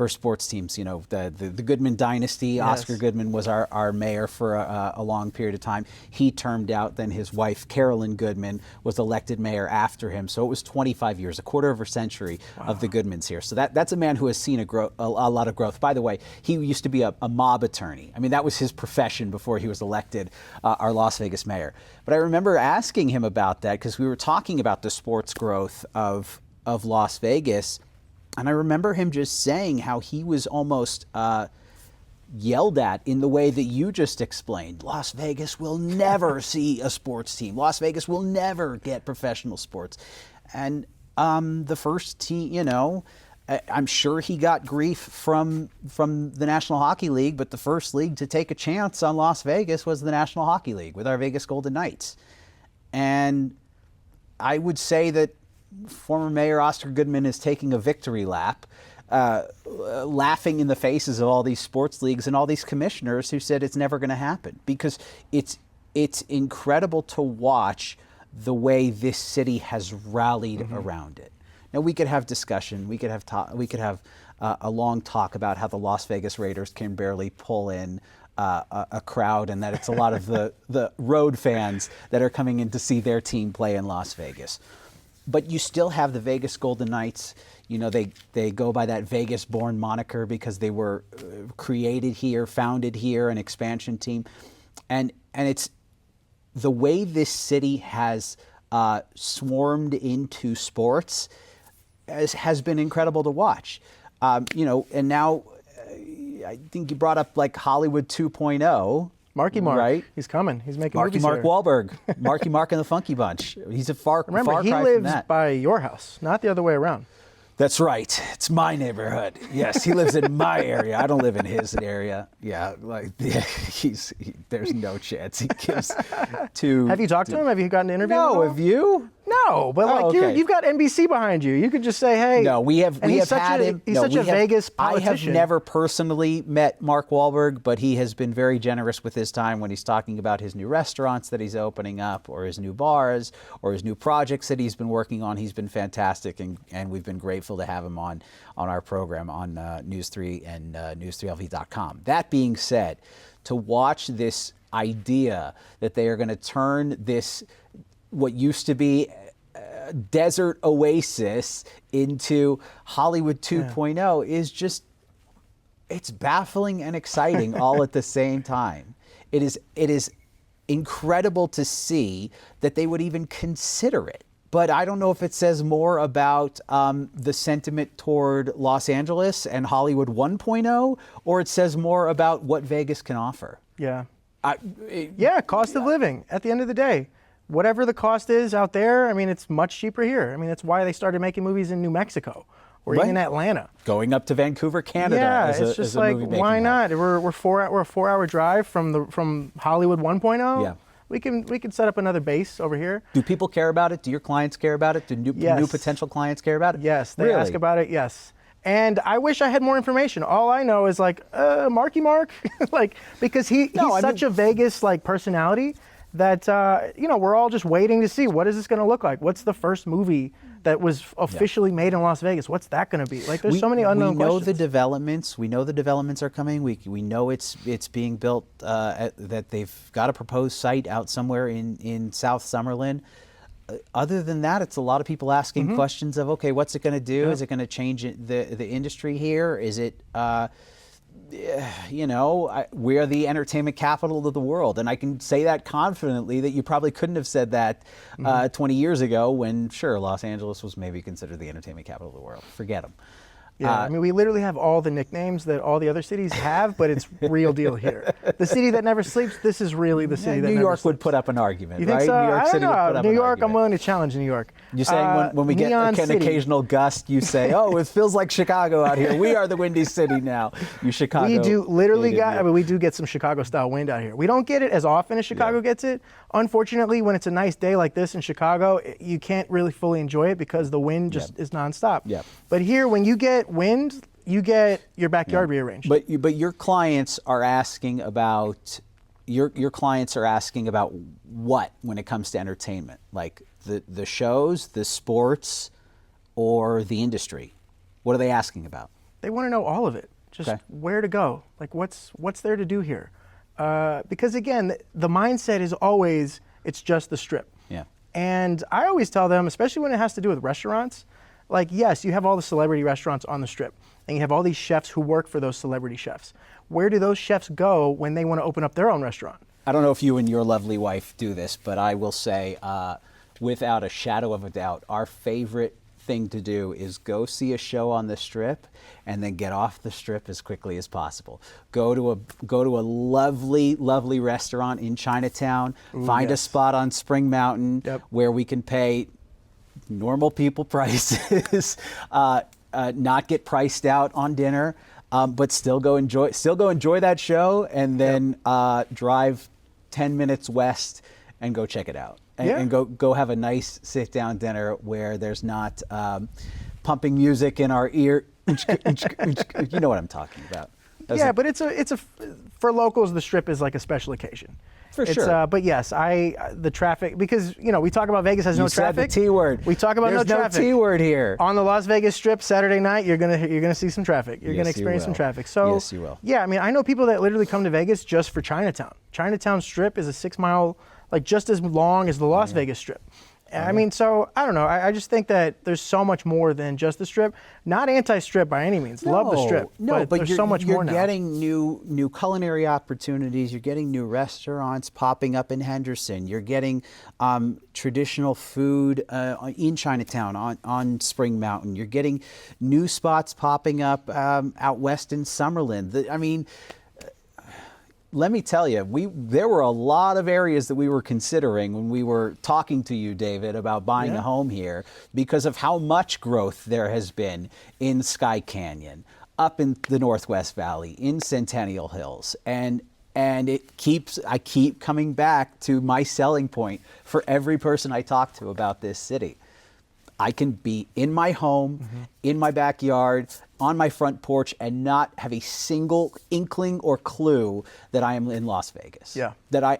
sports teams. You know, the Goodman dynasty. Yes. Oscar Goodman was our mayor for a long period of time. He termed out. Then his wife, Carolyn Goodman, was elected mayor after him. So it was 25 years, a quarter of a century of the Goodmans here. So that's a man who has seen a lot of growth. By the way, he used to be a mob attorney. I mean, that was his profession before he was elected our Las Vegas mayor. But I remember asking him about that because we were talking about the sports growth of Las Vegas. And I remember him just saying how he was almost yelled at in the way that you just explained. Las Vegas will never see a sports team. Las Vegas will never get professional sports. And the first team, you know, I'm sure he got grief from the National Hockey League, but the first league to take a chance on Las Vegas was the National Hockey League with our Vegas Golden Knights. And I would say that former Mayor Oscar Goodman is taking a victory lap, laughing in the faces of all these sports leagues and all these commissioners who said it's never going to happen, because it's incredible to watch the way this city has rallied around it. Now, we could have discussion. We could have a long talk about how the Las Vegas Raiders can barely pull in a crowd, and that it's a lot of the road fans that are coming in to see their team play in Las Vegas. But you still have the Vegas Golden Knights. You know, they go by that Vegas-born moniker because they were created here, founded here, an expansion team, and it's the way this city has swarmed into sports has been incredible to watch. You know, and now I think you brought up like Hollywood 2.0. Marky Mark, right? He's coming. He's making Marky movies Mark here. Wahlberg, Marky Mark and the Funky Bunch. He's a far cry Remember, he from lives that. by your house, not the other way around. That's right. It's my neighborhood. Yes, he lives in my area. I don't live in his area. Yeah, like there's no chance he gives to. Have you talked to him? Have you gotten to interview him? No, have you? No, but like okay. you've got NBC behind you. You could just say, "Hey." No, we have had him. He's such a Vegas politician. I have never personally met Mark Wahlberg, but he has been very generous with his time when he's talking about his new restaurants that he's opening up, or his new bars, or his new projects that he's been working on. He's been fantastic, and we've been grateful to have him on our program on News 3 and News3LV.com. That being said, to watch this idea that they are going to turn this, what used to be desert oasis, into Hollywood 2.0 is just, it's baffling and exciting all at the same time. It is incredible to see that they would even consider it. But I don't know if it says more about the sentiment toward Los Angeles and Hollywood 1.0, or it says more about what Vegas can offer. Yeah. Cost of living at the end of the day. Whatever the cost is out there, I mean, it's much cheaper here. I mean, that's why they started making movies in New Mexico or even Atlanta. Going up to Vancouver, Canada. Yeah, it's just like, why not? We're a 4-hour drive from Hollywood 1.0. Yeah. We can set up another base over here. Do people care about it? Do your clients care about it? Do new potential clients care about it? Yes, they ask about it, yes. And I wish I had more information. All I know is like, Marky Mark, like, because he's such a Vegas like personality that, we're all just waiting to see, what is this going to look like? What's the first movie that was officially made in Las Vegas? What's that going to be? Like, there's so many unknown questions. We know the developments. We know the developments are coming. We know it's being built, that they've got a proposed site out somewhere in South Summerlin. Other than that, it's a lot of people asking questions of, okay, what's it going to do? Yeah. Is it going to change the industry here? Is it... we are the entertainment capital of the world. And I can say that confidently, that you probably couldn't have said that 20 years ago when, sure, Los Angeles was maybe considered the entertainment capital of the world. Forget them. Yeah, I mean, we literally have all the nicknames that all the other cities have, but it's real deal here. The city that never sleeps, this is really the city that New never York sleeps. would put up an argument, You think right? so? New York I City don't would put know. up New an York, argument. I'm willing to challenge New York. You're saying when we get Neon an City. occasional gust, you say, "Oh, it feels like Chicago out here. We are the Windy City now." You Chicago. We do literally native, got. I mean, we do get some Chicago-style wind out here. We don't get it as often as Chicago gets it. Unfortunately, when it's a nice day like this in Chicago, you can't really fully enjoy it because the wind just is nonstop. Yep. But here, when you get wind, you get your backyard rearranged. But your clients are asking about your clients are asking about what when it comes to entertainment, like the shows, the sports, or the industry. What are they asking about? They want to know all of it. Just where to go. Like what's there to do here? Because again, the mindset is always it's just the Strip. Yeah. And I always tell them, especially when it has to do with restaurants, like yes, you have all the celebrity restaurants on the Strip, and you have all these chefs who work for those celebrity chefs. Where do those chefs go when they want to open up their own restaurant? I don't know if you and your lovely wife do this, but I will say, without a shadow of a doubt, our favorite thing to do is go see a show on the Strip and then get off the Strip as quickly as possible. Go to a lovely restaurant in Chinatown. Find a spot on Spring Mountain where we can pay normal people prices, not get priced out on dinner, but still go enjoy that show, and then drive 10 minutes west and go check it out. And go have a nice sit down dinner where there's not pumping music in our ear. You know what I'm talking about. But it's a for locals, the Strip is like a special occasion. For sure. But yes, the traffic, because we talk about Vegas has no traffic. You said the T word. We talk about There's no traffic. There's no T word here. On the Las Vegas Strip Saturday night, you're gonna see some traffic. You're gonna experience some traffic. So yes, you will. Yeah, I mean, I know people that literally come to Vegas just for Chinatown. Chinatown Strip is a 6 mile, like just as long as the Las Vegas Strip. I mean, so I don't know. I just think that there's so much more than just the Strip. Not anti-Strip by any means. Love the Strip. No, but there's so much more now. You're getting new culinary opportunities. You're getting new restaurants popping up in Henderson. You're getting traditional food in Chinatown on Spring Mountain. You're getting new spots popping up out west in Summerlin. I mean, let me tell you, there were a lot of areas that we were considering when we were talking to you, David, about buying a home here because of how much growth there has been in Sky Canyon, up in the Northwest Valley, in Centennial Hills. And I keep coming back to my selling point for every person I talk to about this city. I can be in my home, in my backyard, on my front porch, and not have a single inkling or clue that I am in Las Vegas. Yeah. That I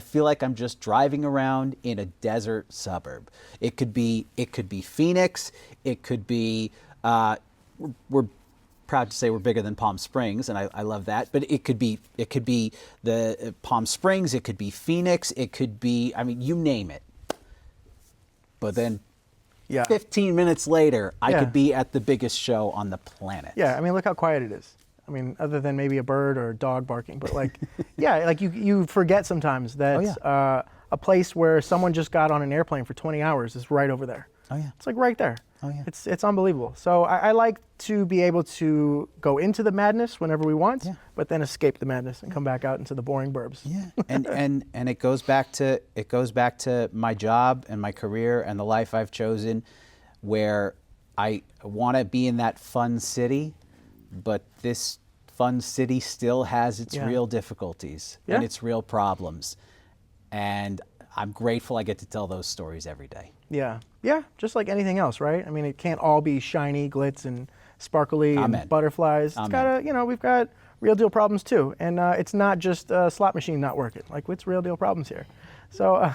feel like I'm just driving around in a desert suburb. It could be Phoenix. It could be, we're proud to say we're bigger than Palm Springs, and I love that. But it could be the Palm Springs. It could be Phoenix. It could be, I mean, you name it. But then 15 minutes later, I could be at the biggest show on the planet. Yeah, I mean, look how quiet it is. I mean, other than maybe a bird or a dog barking, but like, like you forget sometimes that a place where someone just got on an airplane for 20 hours is right over there. Oh yeah, it's like right there. Oh yeah, it's unbelievable. So I like to be able to go into the madness whenever we want, but then escape the madness and come back out into the boring burbs. Yeah, and it goes back to my job and my career and the life I've chosen, where I want to be in that fun city, but this fun city still has its real difficulties and its real problems, and I'm grateful I get to tell those stories every day. Yeah, just like anything else, right? I mean, it can't all be shiny, glitz, and sparkly and butterflies. It's gotta, we've got real deal problems too, and it's not just a slot machine not working. Like, it's real deal problems here. So,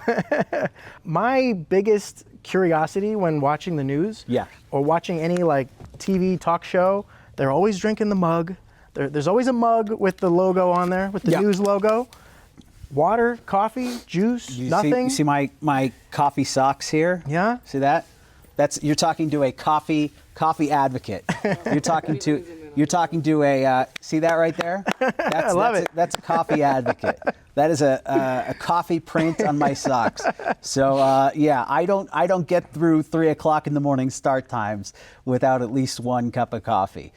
my biggest curiosity when watching the news, or watching any like TV talk show, they're always drinking the mug. There's always a mug with the logo on there, with the news logo. Water, coffee, juice, nothing. You see my coffee socks here? Yeah. See that? You're talking to a coffee advocate. You're talking to You're talking to a, see that right there? I love it. That's a coffee advocate. That is a coffee print on my socks. So yeah, I don't get through 3 o'clock in the morning start times without at least 1 cup of coffee.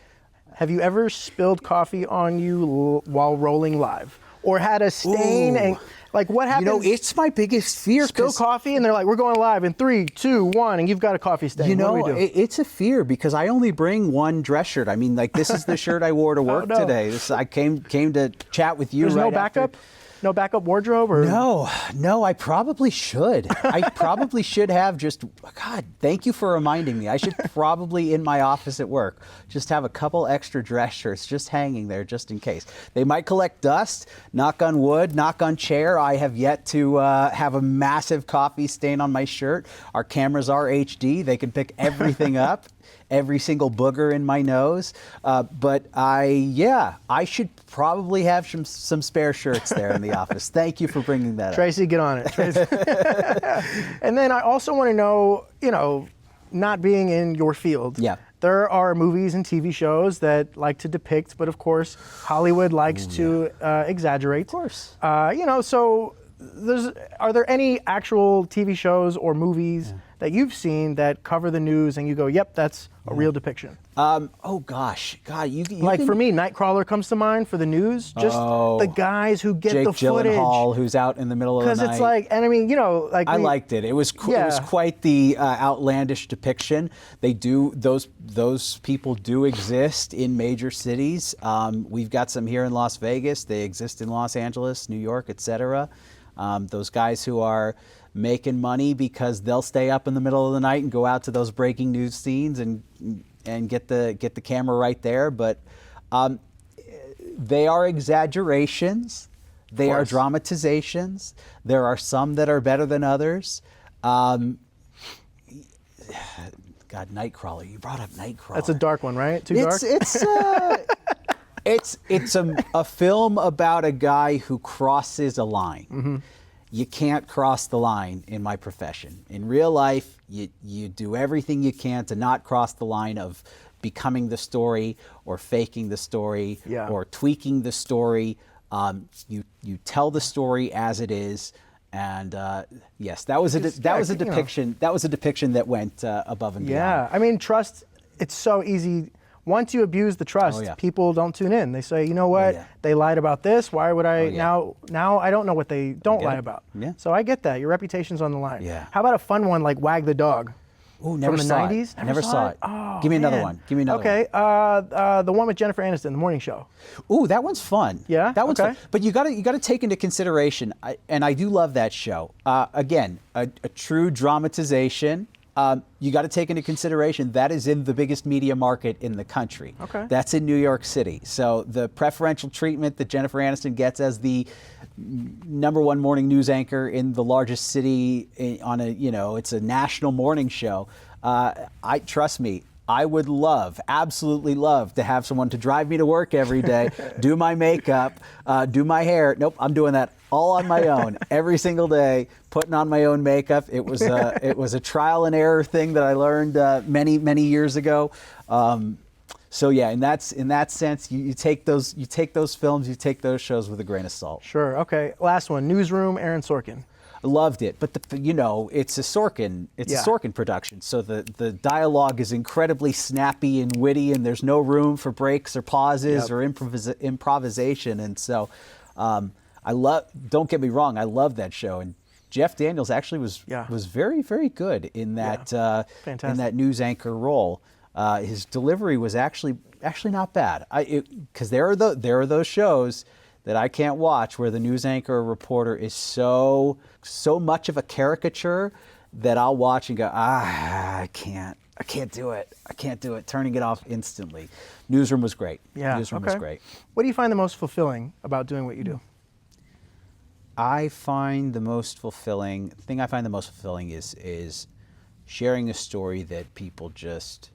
Have you ever spilled coffee on you while rolling live? Or had a stain? And like, what happens? You know, it's my biggest fear. Spill coffee and they're like, we're going live in 3, 2, 1, and you've got a coffee stain. You know, what do we do? it's a fear because I only bring 1 dress shirt. I mean, like, this is the shirt I wore to work today. I came to chat with you. There's no backup? No backup wardrobe? Or? No, I probably should. I probably should have God, thank you for reminding me. I should probably, in my office at work, just have a couple extra dress shirts just hanging there just in case. They might collect dust, knock on wood, knock on chair. I have yet to have a massive coffee stain on my shirt. Our cameras are HD. They can pick everything up. Every single booger in my nose, but I should probably have some spare shirts there in the office. Thank you for bringing that up. Tracy, get on it. Tracy. And then I also want to know, you know, not being in your field, there are movies and TV shows that like to depict, but of course, Hollywood likes to exaggerate. Of course. You know, so are there any actual TV shows or movies that you've seen that cover the news and you go, yep, that's a real depiction? Oh gosh, God, you like for me, Nightcrawler comes to mind for the news. Just the guys who get Jake the footage. Gyllenhaal, who's out in the middle of the night. Because it's like, and I mean, you know, like I liked it. It was quite the outlandish depiction. They do those people do exist in major cities. We've got some here in Las Vegas. They exist in Los Angeles, New York, etc. Those guys who are making money because they'll stay up in the middle of the night and go out to those breaking news scenes and get the camera right there. But they are exaggerations. They are dramatizations. There are some that are better than others. God, Nightcrawler. You brought up Nightcrawler. That's a dark one, right? Too dark? It's a film about a guy who crosses a line. Mm-hmm. You can't cross the line in my profession. In real life, you do everything you can to not cross the line of becoming the story or faking the story or tweaking the story. You tell the story as it is. And yes, that was a depiction. You know. That was a depiction that went above and beyond. Yeah, I mean, trust. It's so easy. Once you abuse the trust, people don't tune in. They say, you know what? They lied about this. Why would I now I don't know what they don't lie about. Yeah. So I get that. Your reputation's on the line. Yeah. How about a fun one like Wag the Dog? Ooh, never from the saw 90s? Never saw it. Oh, Give me another one. Give me another one. Okay. The one with Jennifer Aniston, The Morning Show. Ooh, that one's fun. Yeah? That one's fun. But you gotta take into consideration, and I do love that show. Again, a true dramatization. You got to take into consideration that is in the biggest media market in the country. Okay. That's in New York City. So the preferential treatment that Jennifer Aniston gets as the #1 morning news anchor in the largest city on it's a national morning show. Trust me, I would absolutely love to have someone to drive me to work every day, do my makeup, do my hair. Nope, I'm doing that all on my own every single day, putting on my own makeup. It was a trial and error thing that I learned many years ago. So yeah, in that sense, you take those films, you take those shows with a grain of salt. Sure. Okay. Last one, Newsroom, Aaron Sorkin. Loved it, but it's a Sorkin production, so the dialogue is incredibly snappy and witty, and there's no room for breaks or pauses or improvisation. And so don't get me wrong, I love that show, and Jeff Daniels actually was very, very good in that in that news anchor role. His delivery was actually not bad. Because there are those shows that I can't watch where the news anchor or reporter is so much of a caricature that I'll watch and go, I can't do it. I can't do it. Turning it off instantly. Newsroom was great. Yeah. Newsroom was great. What do you find the most fulfilling about doing what you do? I find the most fulfilling is sharing a story that people just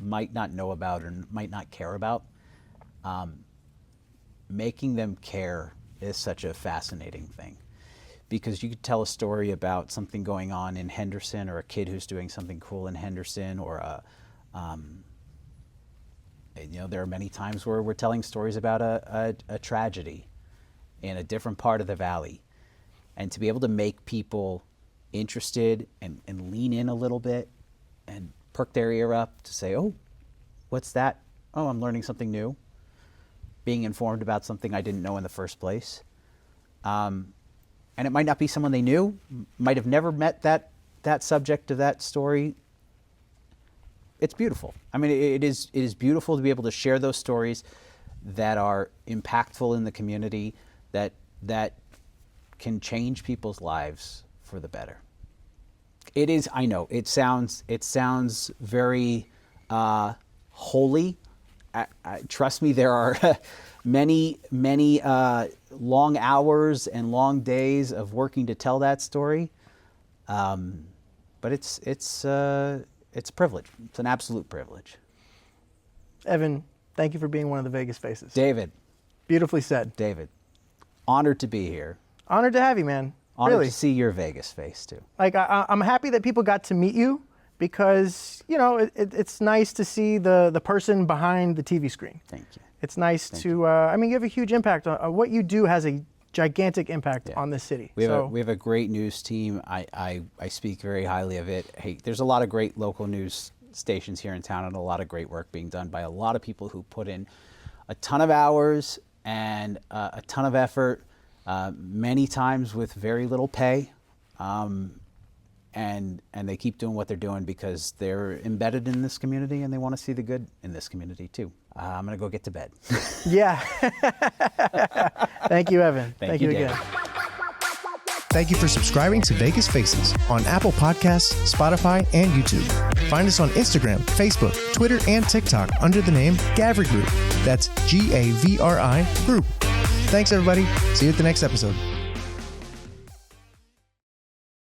might not know about or might not care about. Making them care is such a fascinating thing, because you could tell a story about something going on in Henderson, or a kid who's doing something cool in Henderson, or There are many times where we're telling stories about a tragedy in a different part of the valley. And to be able to make people interested and lean in a little bit and perk their ear up to say, oh, what's that? Oh, I'm learning something new. Being informed about something I didn't know in the first place. And it might not be someone they knew, might have never met that subject of that story. It's beautiful. I mean, it is beautiful to be able to share those stories that are impactful in the community, that can change people's lives for the better. It is, I know, it sounds very holy. Trust me, there are many long hours and long days of working to tell that story. But it's a privilege. It's an absolute privilege. Evan, thank you for being one of the Vegas Faces. David. Beautifully said. David, honored to be here. Honored to have you, man. Honored really. To see your Vegas face too. Like I'm happy that people got to meet you, because it's nice to see the person behind the TV screen. Thank you. It's nice to you have a huge impact on what you do. Has a gigantic impact on this city. We have a great news team. I speak very highly of it. Hey, there's a lot of great local news stations here in town, and a lot of great work being done by a lot of people who put in a ton of hours and a ton of effort, many times with very little pay. And they keep doing what they're doing because they're embedded in this community and they want to see the good in this community too. I'm going to go get to bed. Yeah. Thank you, Evan. Thank you again. Thank you for subscribing to Vegas Faces on Apple Podcasts, Spotify, and YouTube. Find us on Instagram, Facebook, Twitter, and TikTok under the name Gavri Group. That's Gavri Group. Thanks, everybody. See you at the next episode.